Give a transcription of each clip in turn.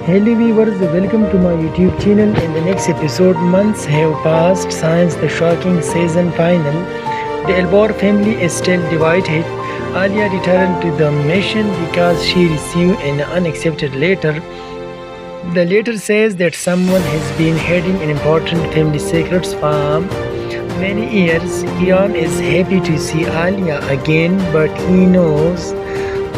Hello viewers, welcome to my YouTube channel. In the next episode, months have passed since the shocking season final. The Elbor family is still divided. Alia returned to the mission because she received an unaccepted letter. The letter says that someone has been hiding an important family secrets from many years. Kian is happy to see Alia again, but he knows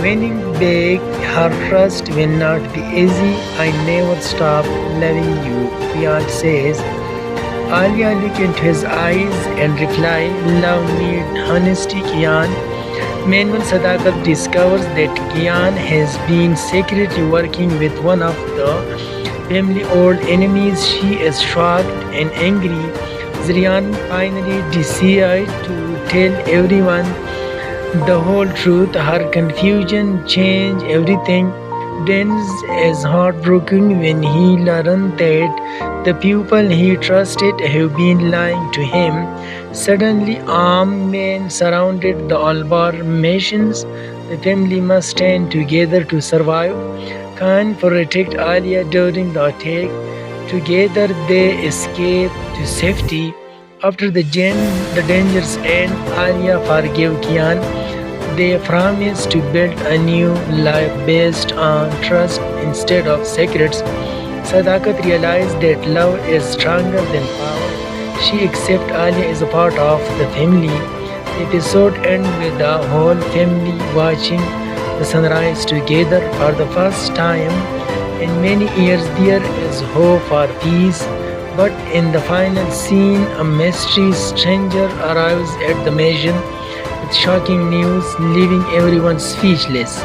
winning back her trust will not be easy. I never stop loving you, Kian says. Alia looked into his eyes and replied, Love needs honesty, Kian. Meanwhile, Sadakat discovers that Kian has been secretly working with one of the family old enemies. She is shocked and angry. Zrian finally decides to tell everyone the whole truth. Her confusion changed everything. Denz is heartbroken when he learned that the people he trusted have been lying to him. Suddenly, armed men surrounded the Albar nations. The family must stand together to survive. Khan protect Alia during the attack. Together, they escape to safety. After the dangers end, Alia forgave Kian. They promise to build a new life based on trust instead of secrets. Sadakat realized that love is stronger than power. She accepts Alia as a part of the family. The episode ends with the whole family watching the sunrise together for the first time in many years. There is hope for peace. But in the final scene, a mysterious stranger arrives at the mansion with shocking news, leaving everyone speechless.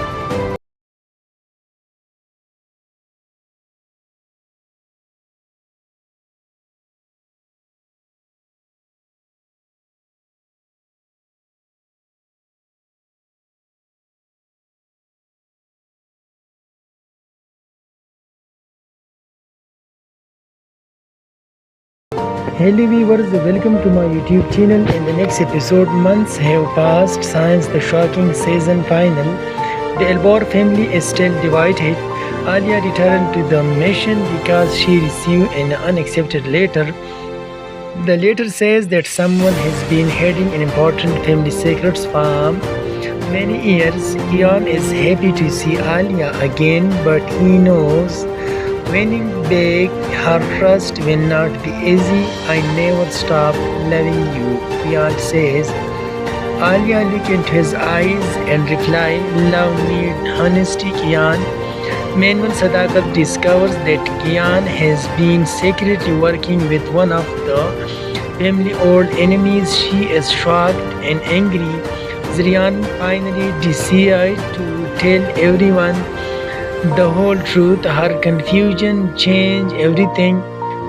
Hello viewers, welcome to my YouTube channel. In the next episode, months have passed since the shocking season final. The Elbor family is still divided. Alia returned to the mission because she received an unaccepted letter. The letter says that someone has been hiding an important family secrets from many years. Kian is happy to see Alia again, but he knows winning back her trust will not be easy. I never stop loving you, Kian says. Alia looked into his eyes and replied, Love needs honesty, Kian. Meanwhile, Sadakat discovers that Kian has been secretly working with one of the family old enemies. She is shocked and angry. Zrian finally decides to tell everyone the whole truth. Her confusion changed everything.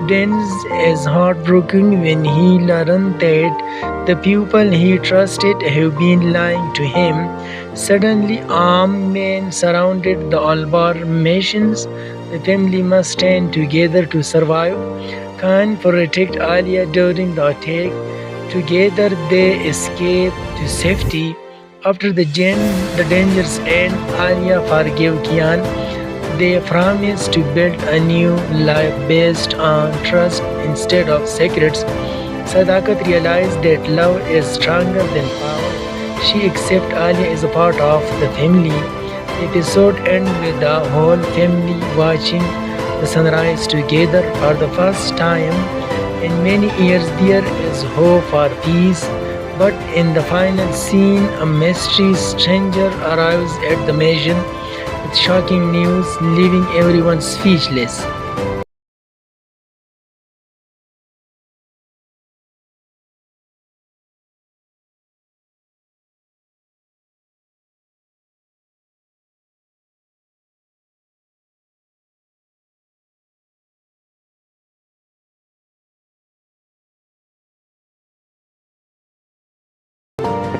Denz is heartbroken when he learned that the people he trusted have been lying to him. Suddenly, armed men surrounded the Albar nations. The family must stand together to survive. Khan protect Alia during the attack. Together, they escape to safety. After the dangers end, Alia forgave Kian. They promise to build a new life based on trust instead of secrets. Sadakat realized that love is stronger than power. She accepts Alia as a part of the family. The episode ends with the whole family watching the sunrise together for the first time in many years. There is hope for peace. But in the final scene, a mysterious stranger arrives at the mansion with shocking news, leaving everyone speechless.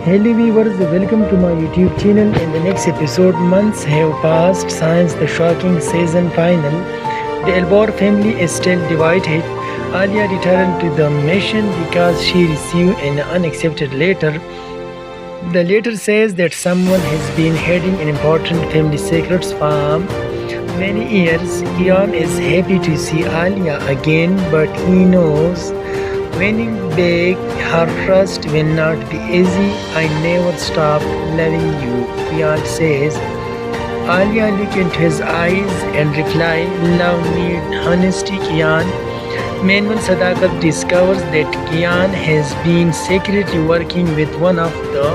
Hello viewers, welcome to my YouTube channel. In the next episode, months have passed since the shocking season final. The Elbor family is still divided. Alia returned to the mission because she received an unaccepted letter. The letter says that someone has been hiding an important family secrets from many years, Kian is happy to see Alia again, but he knows winning back her trust will not be easy. I never stop loving you, Kian says. Alia looked into his eyes and replied, love needs honesty, Kian. Meanwhile, Sadakat discovers that Kian has been secretly working with one of the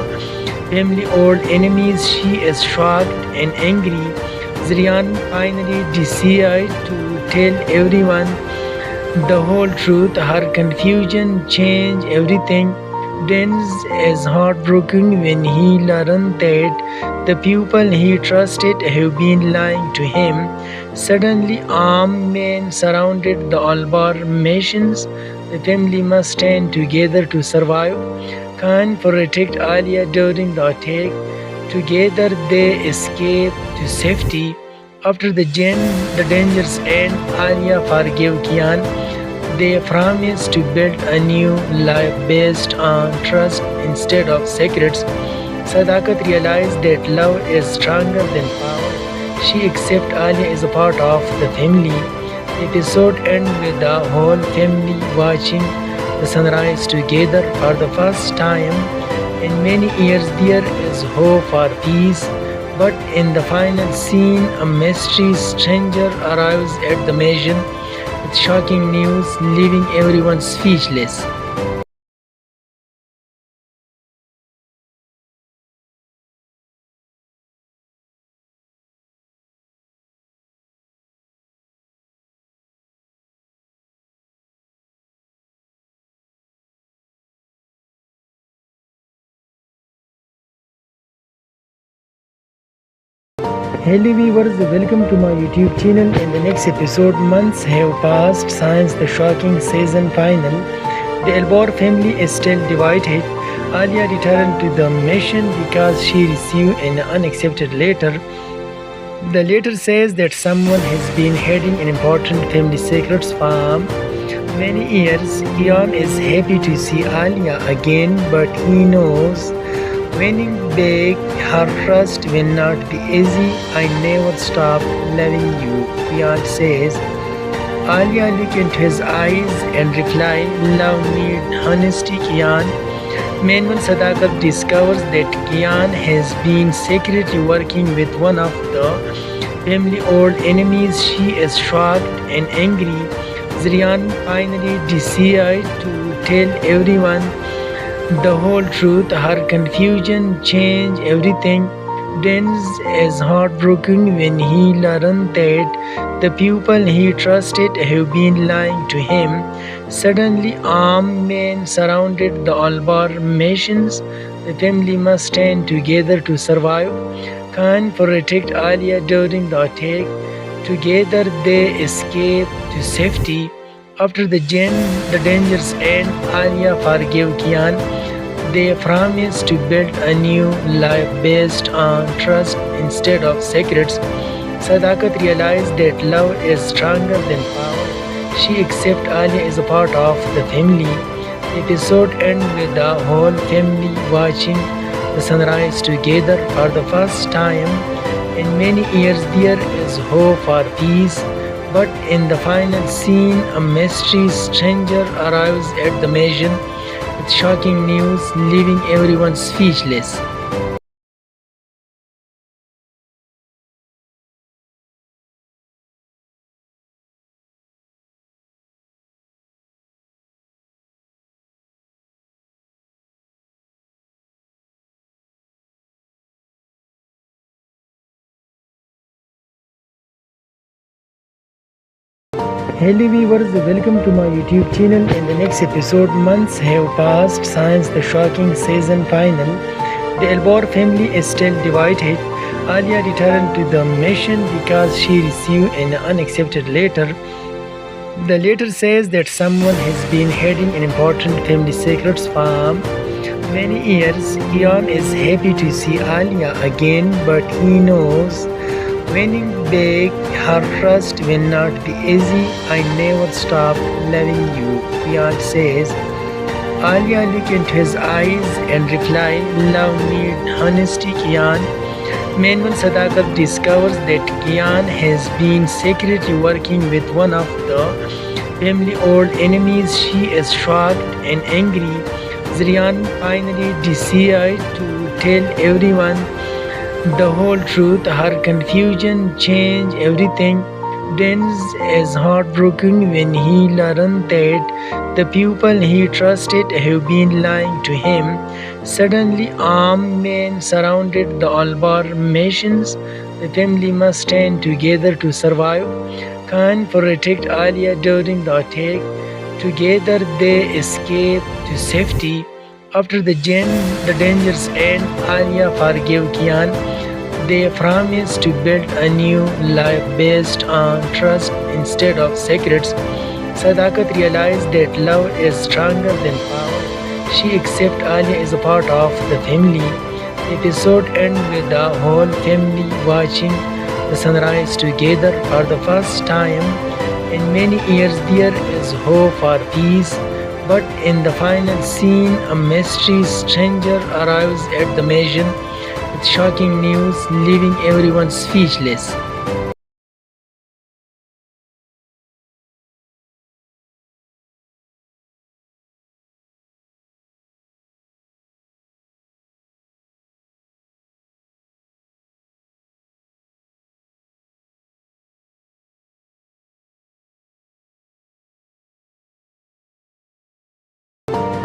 family old enemies. She is shocked and angry. Zrian finally decides to tell everyone the whole truth. Her confusion changed everything. Denz is heartbroken when he learned that the people he trusted have been lying to him. Suddenly, armed men surrounded the Albar nations. The family must stand together to survive. Khan protect Alia during the attack. Together, they escape to safety. After the dangers end, Alia forgave Kian. They promise to build a new life based on trust instead of secrets. Sadakat realized that love is stronger than power. She accepts Alia as a part of the family. The episode ends with the whole family watching the sunrise together for the first time in many years. There is hope for peace. But in the final scene, a mysterious stranger arrives at the mansion with shocking news, leaving everyone speechless. Hello viewers, welcome to my YouTube channel. In the next episode, months have passed since the shocking season final. The Elbor family is still divided. Alia returned to the mission because she received an unaccepted letter. The letter says that someone has been hiding an important family secrets from many years. Kian is happy to see Alia again, but he knows winning back her trust will not be easy. I never stop loving you, Kian says. Alia looked into his eyes and replied, love needs honesty, Kian. Meanwhile, Sadakat discovers that Kian has been secretly working with one of the family old enemies. She is shocked and angry. Zrian finally decides to tell everyone the whole truth. Her confusion changed everything. Denz is heartbroken when he learned that the people he trusted have been lying to him. Suddenly, armed men surrounded the Albar nations. The family must stand together to survive. Khan protect Alia during the attack. Together, they escape to safety. After the dangers end, Alia forgave Kian. They promise to build a new life based on trust instead of secrets. Sadakat realized that love is stronger than power. She accepts Alia as a part of the family. The episode ends with the whole family watching the sunrise together for the first time in many years. There is hope for peace. But in the final scene, a mysterious stranger arrives at the mansion with shocking news, leaving everyone speechless. Hello viewers, welcome to my YouTube channel. In the next episode, months have passed since the shocking season final. The Elbor family is still divided. Alia returned to the mission because she received an unaccepted letter. The letter says that someone has been hiding an important family secrets from many years. Kian is happy to see Alia again, but he knows winning back her trust will not be easy. I never stop loving you, Kian says. Alia looked into his eyes and replied, love needs honesty, Kian. Meanwhile, Sadakat discovers that Kian has been secretly working with one of the family old enemies. She is shocked and angry. Zrian finally decides to tell everyone the whole truth. Her confusion changed everything. Denz is heartbroken when he learned that the people he trusted have been lying to him. Suddenly, armed men surrounded the Albar nations. The family must stand together to survive. Khan protect Alia during the attack. Together, they escape to safety. After the dangers end, Alia forgave Kian. They promise to build a new life based on trust instead of secrets. Sadakat realized that love is stronger than power. She accepts Alia as a part of the family. The episode ends with the whole family watching the sunrise together for the first time in many years. There is hope for peace, but in the final scene, a mysterious stranger arrives at the mansion with shocking news, leaving everyone speechless.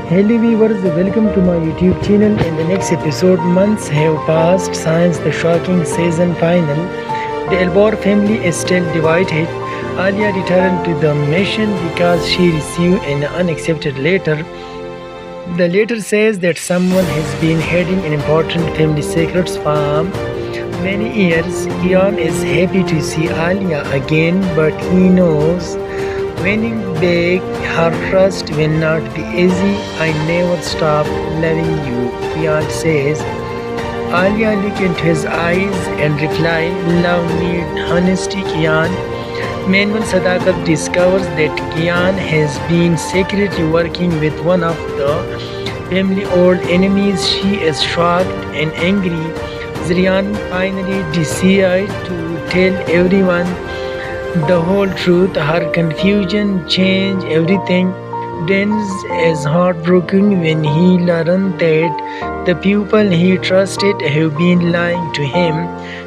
Hello viewers, welcome to my YouTube channel. In the next episode, months have passed since the shocking season final. The Elbor family is still divided. Alia returned to the mission because she received an unaccepted letter. The letter says that someone has been hiding an important family secrets for many years. Kian is happy to see Alia again, but he knows winning back her trust will not be easy. I never stop loving you, Kian says. Alia look into his eyes and reply, love need honesty, Kian. Meanwhile, Sadakat discovers that Kian has been secretly working with one of the family old enemies. She is shocked and angry. Zrian finally decides to tell everyone the whole truth. Her confusion changed everything. Denz is heartbroken when he learned that the people he trusted have been lying to him.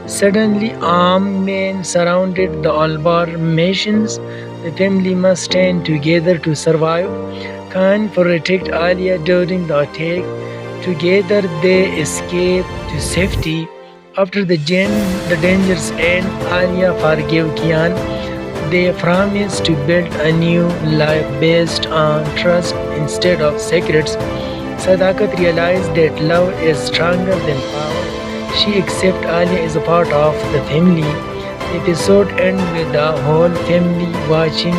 Suddenly, armed men surrounded the Albar nations. The family must stand together to survive. Khan protect Alia during the attack. Together, they escape to safety. After the dangers end, Alia forgave Kian. They promise to build a new life based on trust instead of secrets. Sadakat realized that love is stronger than power. She accepts Alia as a part of the family. The episode ends with the whole family watching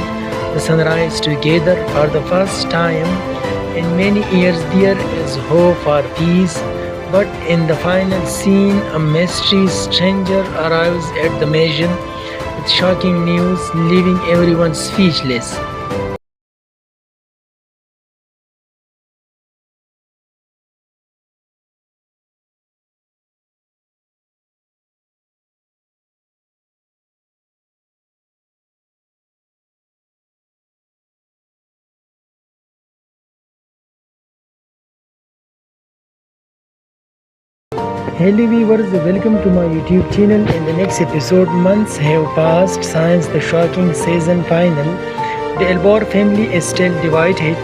the sunrise together for the first time in many years. There is hope for peace, but in the final scene, a mysterious stranger arrives at the mansion with shocking news, leaving everyone speechless. Hello viewers, welcome to my YouTube channel. In the next episode, months have passed since the shocking season final. The Elbor family is still divided.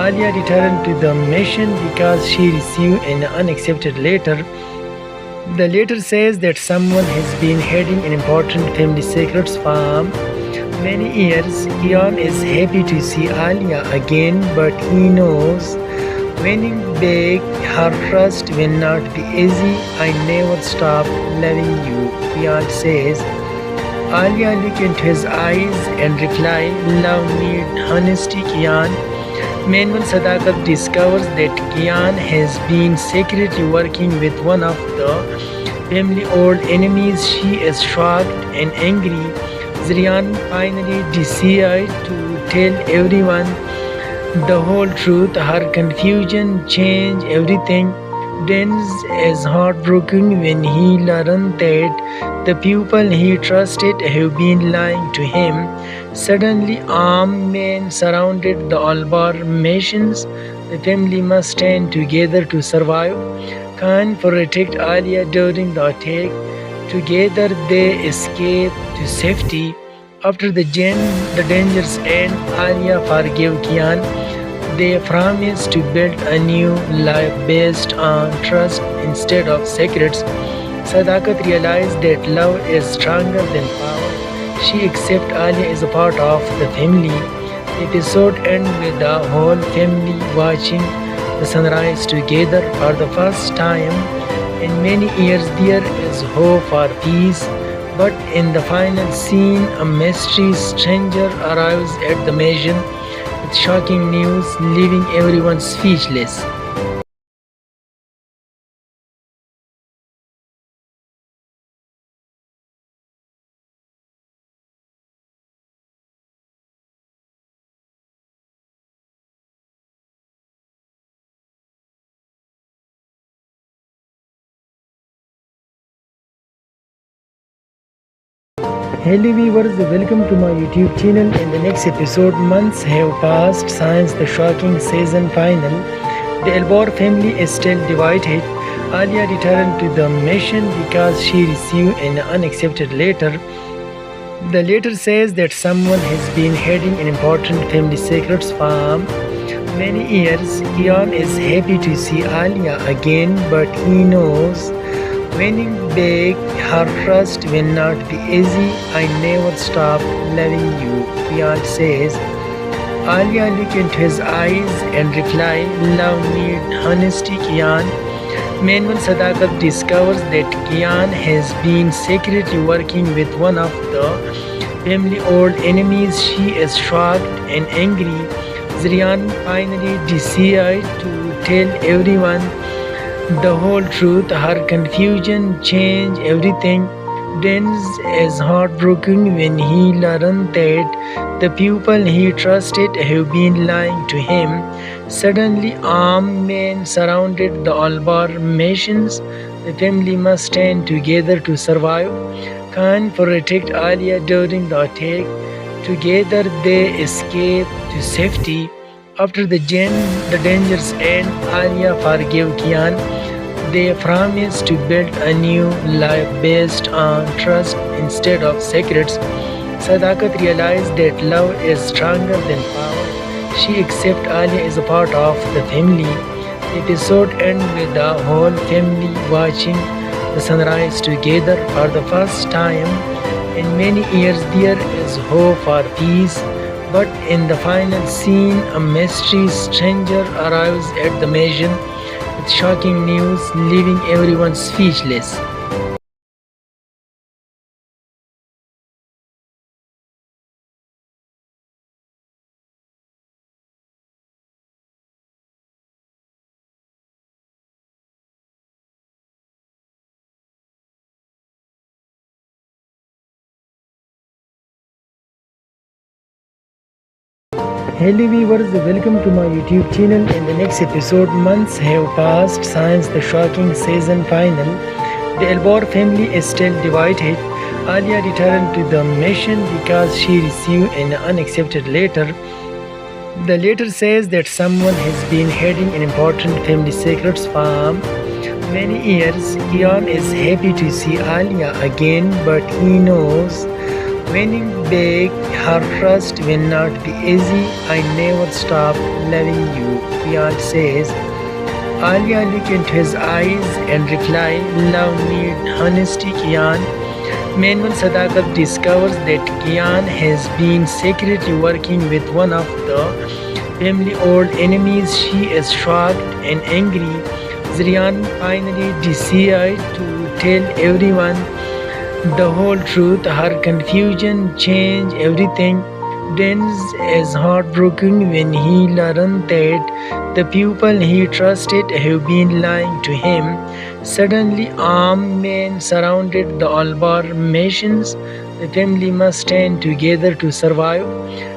Alia returned to the mission because she received an unaccepted letter. The letter says that someone has been hiding an important family secrets for many years. Kian is happy to see Alia again, but he knows winning back her trust will not be easy. I never stop loving you, Kian says. Alia look into his eyes and reply, love need honesty, Kian. Meanwhile, Sadakat discovers that Kian has been secretly working with one of the family old enemies. She is shocked and angry. Zrian finally decides to tell everyone the whole truth. Her confusion changed everything. Denz is heartbroken when he learns that the people he trusted have been lying to him. Suddenly, armed men surrounded the Albar mansions. The family must stand together to survive. Khan protect Alia during the attack. Together, they escape to safety. After the dangers end, Alia forgave Kian. They promise to build a new life based on trust instead of secrets. Sadakat realized that love is stronger than power. She accepts Alia as a part of the family. The episode ends with the whole family watching the sunrise together for the first time in many years. There is hope for peace, but in the final scene, a mysterious stranger arrives at the mansion with shocking news, leaving everyone speechless. Hello viewers, welcome to my YouTube channel. In the next episode, months have passed since the shocking season final. The Elbor family is still divided. Alia returned to the mission because she received an unaccepted letter. The letter says that someone has been hiding an important family secrets from many years. Kian is happy to see Alia again, but he knows winning back her trust will not be easy. I never stop loving you, Kian says. Alia look into his eyes and reply, love need honesty, Kian. Meanwhile, Sadakat discovers that Kian has been secretly working with one of the family old enemies. She is shocked and angry. Zrian finally decides to tell everyone the whole truth. Her confusion changed everything. Denz is heartbroken when he learns that the people he trusted have been lying to him. Suddenly, armed men surrounded the Albar mansions. The family must stand together to survive. Khan protect Alia during the attack. Together, they escape to safety. After the dangers end, Alia forgave Kian. They promise to build a new life based on trust instead of secrets. Sadakat realized that love is stronger than power. She accepts Alia as a part of the family. The episode ends with the whole family watching the sunrise together for the first time in many years. There is hope for peace, but in the final scene, a mysterious stranger arrives at the mansion with shocking news, leaving everyone speechless. Hello viewers, welcome to my YouTube channel. In the next episode, months have passed since the shocking season final. The Elbor family is still divided. Alia returned to the mission because she received an unaccepted letter. The letter says that someone has been hiding an important family secrets from many years. Kian is happy to see Alia again, but he knows winning back her trust will not be easy. I never stop loving you, Kian says. Alia look into his eyes and reply, love need honesty, Kian. Meanwhile, Sadakat discovers that Kian has been secretly working with one of the family old enemies. She is shocked and angry. Zrian finally decides to tell everyone the whole truth. Her confusion changed everything. Denz is heartbroken when he learns that the people he trusted have been lying to him. Suddenly, armed men surrounded the Albar mansions. The family must stand together to survive.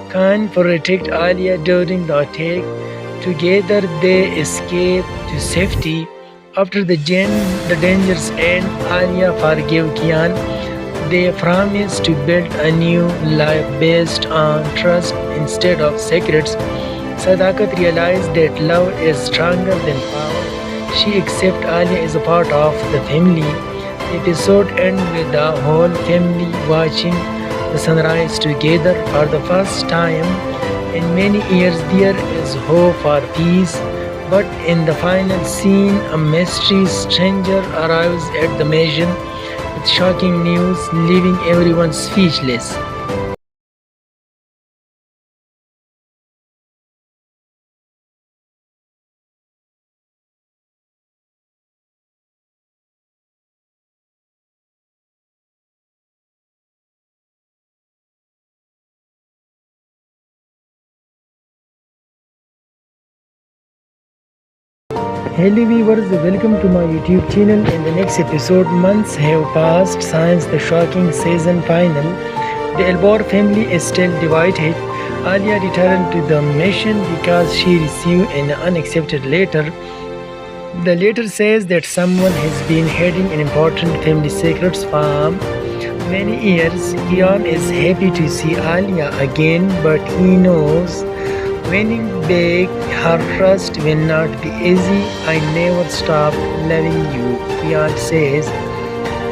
Khan protect Alia during the attack. Together, they escape to safety. After the dangers end, Alia forgave Kian. They promised to build a new life based on trust instead of secrets. Sadakat realized that love is stronger than power. She accepts Alia as a part of the family. The episode ends with the whole family watching the sunrise together for the first time in many years. There is hope for peace, but in the final scene, a mysterious stranger arrives at the mansion with shocking news, leaving everyone speechless. Hello viewers, welcome to my YouTube channel. In the next episode, months have passed since the shocking season final. The Elbor family is still divided. Alia returned to the mission because she received an unaccepted letter. The letter says that someone has been hiding an important family secrets for many years. Kian is happy to see Alia again, but he knows winning back her trust will not be easy. I never stop loving you, Kian says.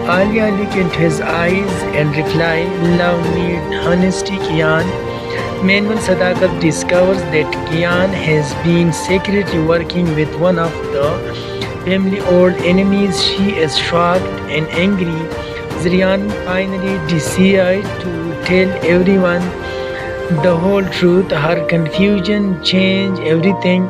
Alia looked into his eyes and replied, love needs honesty, Kian. Meanwhile, Sadakat discovers that Kian has been secretly working with one of the family old enemies. She is shocked and angry. Zrian finally decides to tell everyone the whole truth. Her confusion changed everything.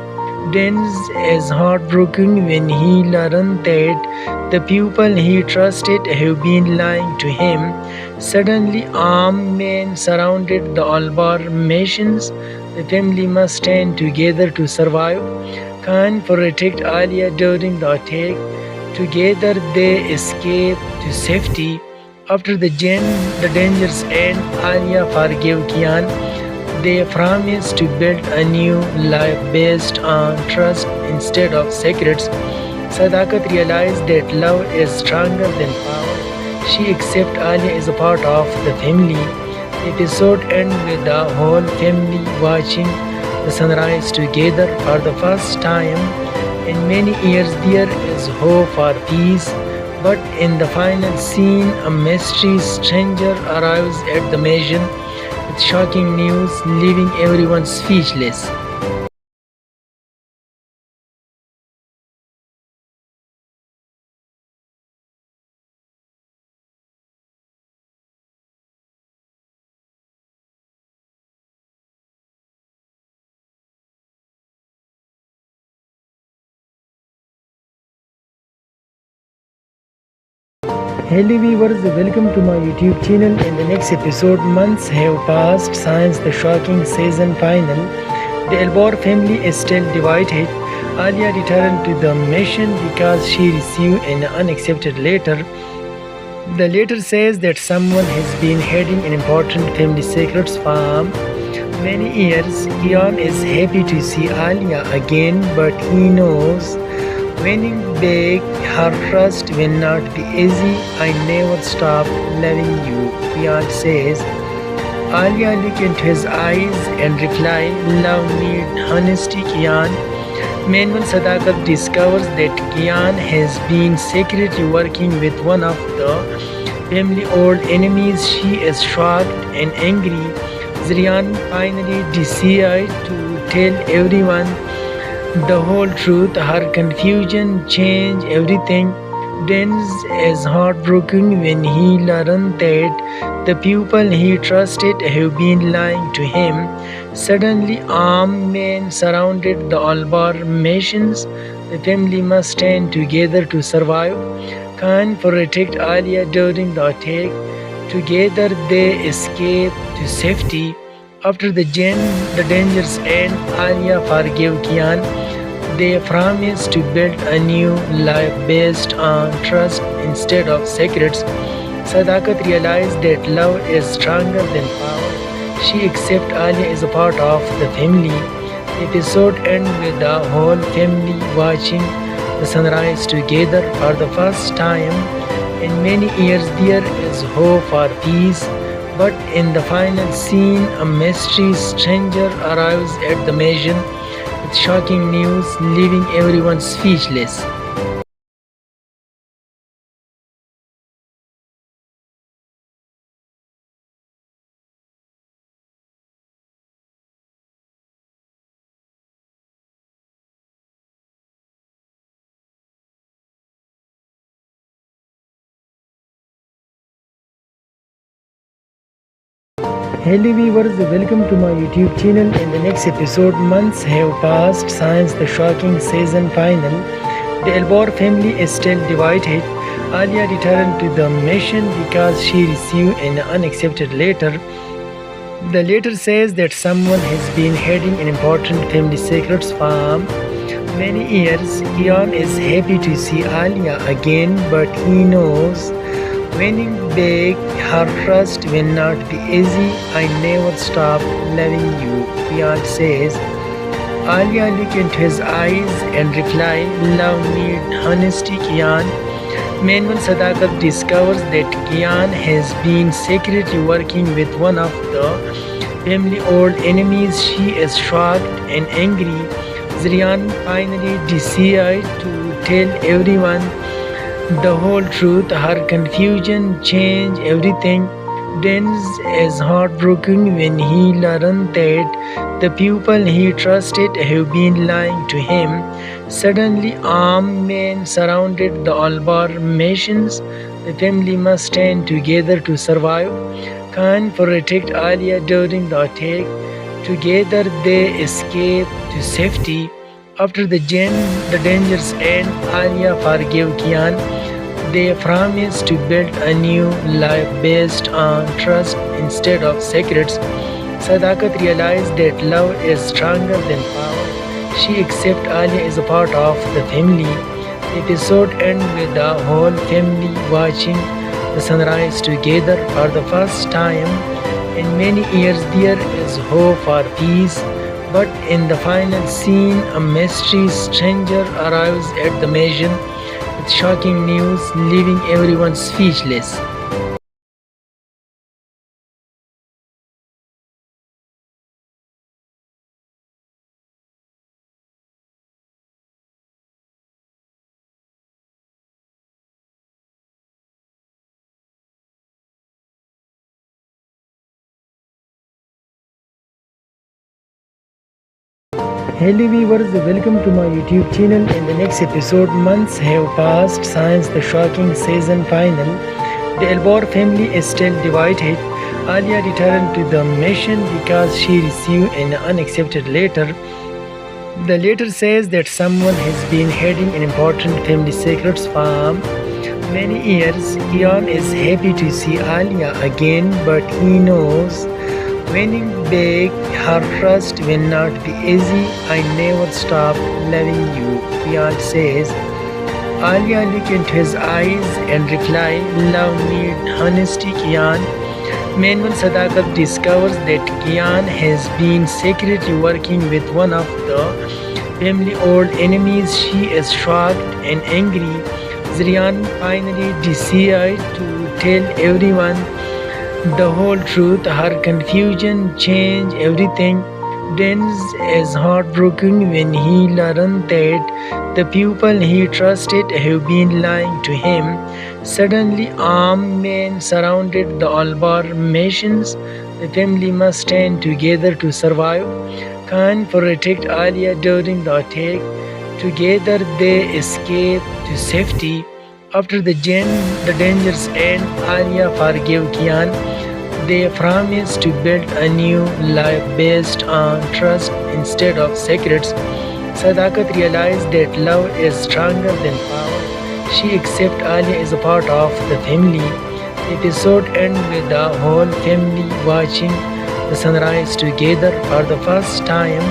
Denz is heartbroken when he learned that the people he trusted have been lying to him. Suddenly, armed men surrounded the Albar nations. The family must stand together to survive. Khan protect Alia during the attack. Together, they escape to safety. After the dangers end, Alia forgave Kian. They promised to build a new life based on trust instead of secrets. Sadakat realized that love is stronger than power. She accepts Alia as a part of the family. The episode ends with the whole family watching the sunrise together for the first time in many years. There is hope for peace, but in the final scene, a mysterious stranger arrives at the mansion with shocking news, leaving everyone speechless. Hello viewers, welcome to my YouTube channel. In the next episode, months have passed since the shocking season final. The Elbor family is still divided. Alia returned to the mission because she received an unaccepted letter. The letter says that someone has been hiding an important family secrets for many years. Kian is happy to see Alia again, but he knows winning back her trust will not be easy. I never stop loving you, Kian says. Alia looked into his eyes and replied, love needs honesty, Kian. Meanwhile, Sadakat discovers that Kian has been secretly working with one of the family old enemies. She is shocked and angry. Zrian finally decides to tell everyone the whole truth. Her confusion changed everything. Denz is heartbroken when he learned that the people he trusted have been lying to him. Suddenly, armed men surrounded the Albar nations. The family must stand together to survive. Khan protect Alia during the attack. Together, they escape to safety. After the dangers end, Alia forgave Kian. They promised to build a new life based on trust instead of secrets. Sadakat realized that love is stronger than power. She accepts Alia as a part of the family. The episode ends with the whole family watching the sunrise together for the first time in many years. There is hope for peace, but in the final scene, a mysterious stranger arrives at the mansion with shocking news, leaving everyone speechless. Hello viewers, welcome to my YouTube channel. In the next episode, months have passed since the shocking season final. The Elbor family is still divided. Alia returned to the mission because she received an unaccepted letter. The letter says that someone has been hiding an important family secrets from many years. Kian is happy to see Alia again, but he knows winning back her trust will not be easy. I never stop loving you, Kian says. Alia looked into his eyes and replied, love needs honesty, Kian. Meanwhile, Sadakat discovers that Kian has been secretly working with one of the family old enemies. She is shocked and angry. Zrian finally decides to tell everyone the whole truth. Her confusion changed everything. Denz is heartbroken when he learned that the people he trusted have been lying to him. Suddenly, armed men surrounded the Albar nations. The family must stand together to survive. Khan protect Alia during the attack. Together, they escape to safety. After the dangers end, Alia forgave Kian. They promise to build a new life based on trust instead of secrets. Sadakat realized that love is stronger than power. She accepts Alia as a part of the family. The episode ends with the whole family watching the sunrise together for the first time in many years. There is hope for peace, but in the final scene, a mysterious stranger arrives at the mansion with shocking news, leaving everyone speechless. Hello viewers, welcome to my YouTube channel. In the next episode, months have passed since the shocking season final. The Elbor family is still divided. Alia returned to the mission because she received an unaccepted letter. The letter says that someone has been hiding an important family secrets from many years. Kian is happy to see Alia again, but he knows winning back her trust will not be easy. I never stop loving you, Kian says. Alia looked into his eyes and replied, love needs honesty, Kian. Meanwhile, Sadakat discovers that Kian has been secretly working with one of the family old enemies. She is shocked and angry. Zrian finally decides to tell everyone the whole truth. Her confusion changed everything. Denz is heartbroken when he learned that the people he trusted have been lying to him. Suddenly, armed men surrounded the Albar nations. The family must stand together to survive. Khan protect Alia during the attack. Together, they escape to safety. After the dangers end, Alia forgave Kian. They promise to build a new life based on trust instead of secrets. Sadakat realized that love is stronger than power. She accepts Alia as a part of the family. The episode ends with the whole family watching the sunrise together for the first time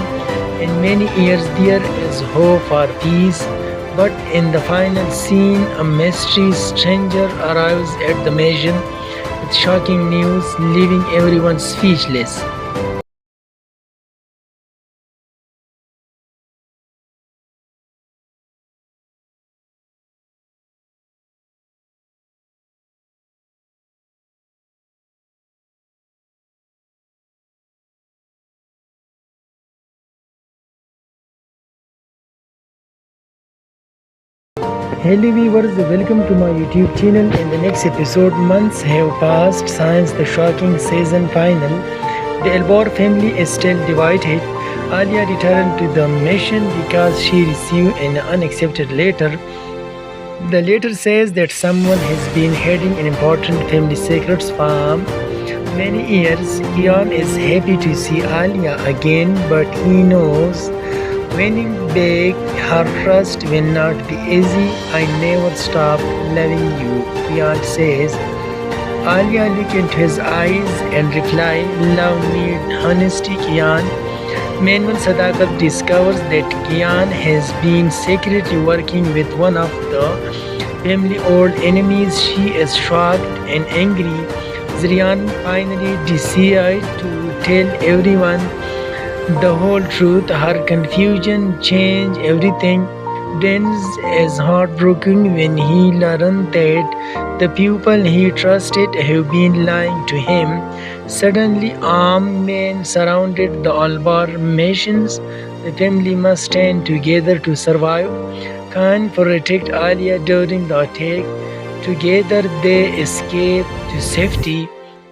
in many years. There is hope for peace, but in the final scene, a mysterious stranger arrives at the mansion with shocking news, leaving everyone speechless. Hello viewers, welcome to my YouTube channel. In the next episode, months have passed since the shocking season final. The Elbor family is still divided. Alia returned to the mission because she received an unaccepted letter. The letter says that someone has been hiding an important family secrets from many years. Kian is happy to see Alia again, but he knows winning back her trust will not be easy. I never stop loving you, Kian says. Alia looked into his eyes and replied, love needs honesty, Kian. Meanwhile, Sadakat discovers that Kian has been secretly working with one of the family old enemies. She is shocked and angry. Zrian finally decides to tell everyone the whole truth. Her confusion changed everything. Denz is heartbroken when he learned that the people he trusted have been lying to him. Suddenly, armed men surrounded the Albar nations. The family must stand together to survive. Khan protect Alia during the attack. Together, they escape to safety.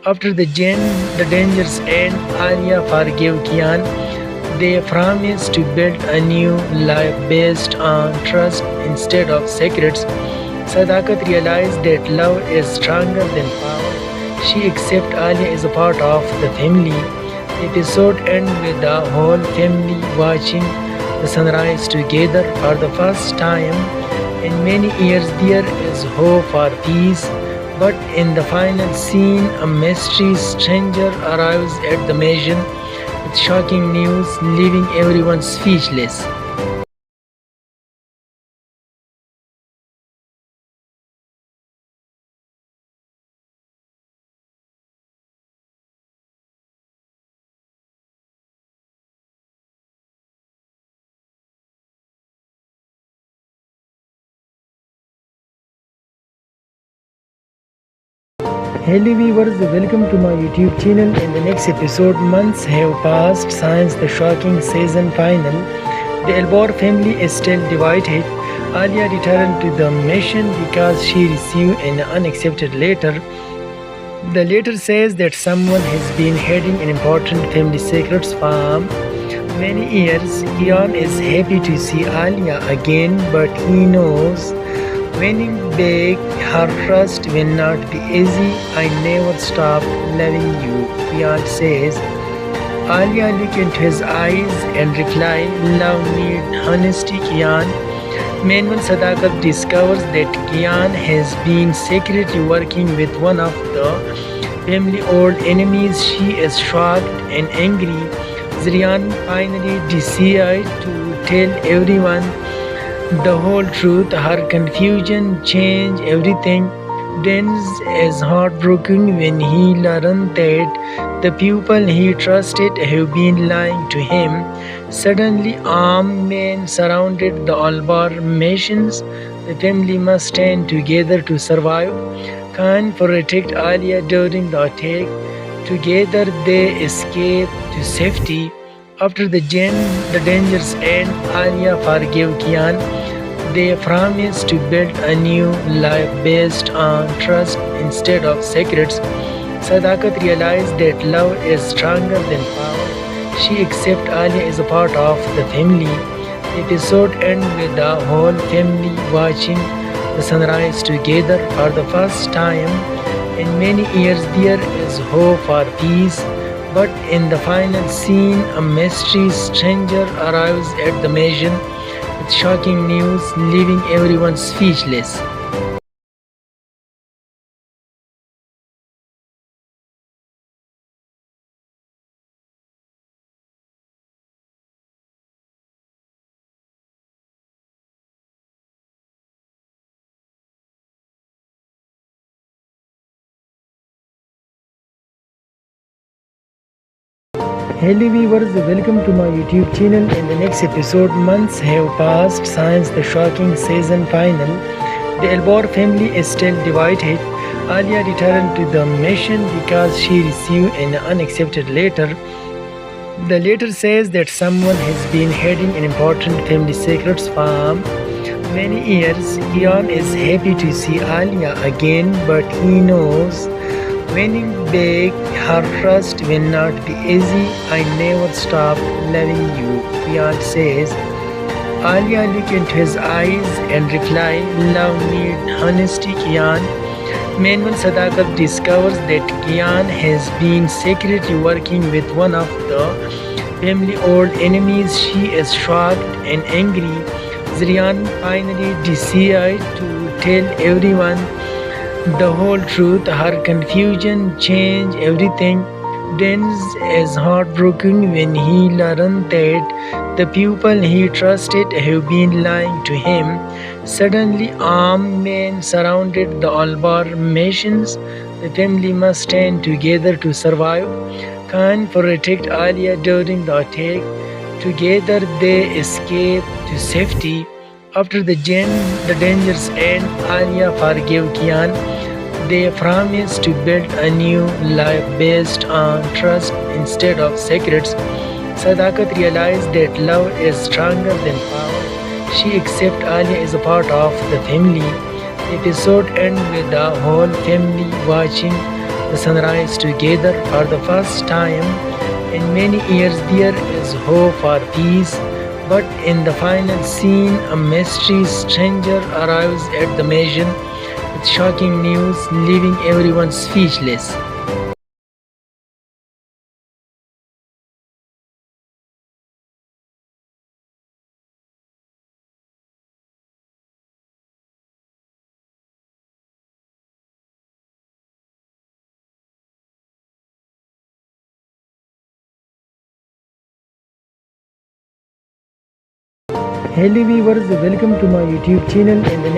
After the dangers end, Alia forgave Kian. They promise to build a new life based on trust instead of secrets. Sadakat realized that love is stronger than power. She accepts Alia as a part of the family. The episode ends with the whole family watching the sunrise together for the first time in many years. There is hope for peace. But in the final scene, a mysterious stranger arrives at the mansion with shocking news, leaving everyone speechless. Hello viewers, welcome to my YouTube channel. In the next episode, months have passed since the shocking season final. The Elbor family is still divided. Alia returned to the mission because she received an unaccepted letter. The letter says that someone has been hiding an important family secrets from many years. Kian is happy to see Alia again, but he knows winning back her trust will not be easy. I never stop loving you, Kian says. Alia looked into his eyes and replied, love needs honesty, Kian. Meanwhile, Sadakat discovers that Kian has been secretly working with one of the family old enemies. She is shocked and angry. Zrian finally decides to tell everyone the whole truth. Her confusion changed everything. Denz is heartbroken when he learned that the people he trusted have been lying to him. Suddenly, armed men surrounded the Albar nations. The family must stand together to survive. Khan protect Alia during the attack. Together, they escape to safety. After the dangers end, Alia forgave Kian. They promise to build a new life based on trust instead of secrets. Sadakat realized that love is stronger than power. She accepts Alia as a part of the family. The episode ends with the whole family watching the sunrise together for the first time in many years. There is hope for peace. But in the final scene, a mysterious stranger arrives at the mansion with shocking news, leaving everyone speechless. Hello viewers, welcome to my YouTube channel. In the next episode, months have passed since the shocking season final. The Elbor family is still divided. Alia returned to the mission because she received an unaccepted letter. The letter says that someone has been hiding an important family secrets from many years, Kian is happy to see Alia again, but he knows winning back her trust will not be easy. I never stop loving you, Kian says. Alia looked into his eyes and replied, love needs honesty, Kian. Meanwhile, Sadakat discovers that Kian has been secretly working with one of the family old enemies. She is shocked and angry. Zrian finally decides to tell everyone the whole truth. Her confusion changed everything. Denz is heartbroken when he learned that the people he trusted have been lying to him. Suddenly, armed men surrounded the Albar nations. The family must stand together to survive. Khan protect Alia during the attack. Together, they escape to safety. After the dangers end, Alia forgave Kian. They promise to build a new life based on trust instead of secrets. Sadakat realized that love is stronger than power. She accepts Alia as a part of the family. The episode ends with the whole family watching the sunrise together for the first time in many years. There is hope for peace, but in the final scene, a mysterious stranger arrives at the mansion with shocking news, leaving everyone speechless. Hello viewers, welcome to my YouTube channel. In the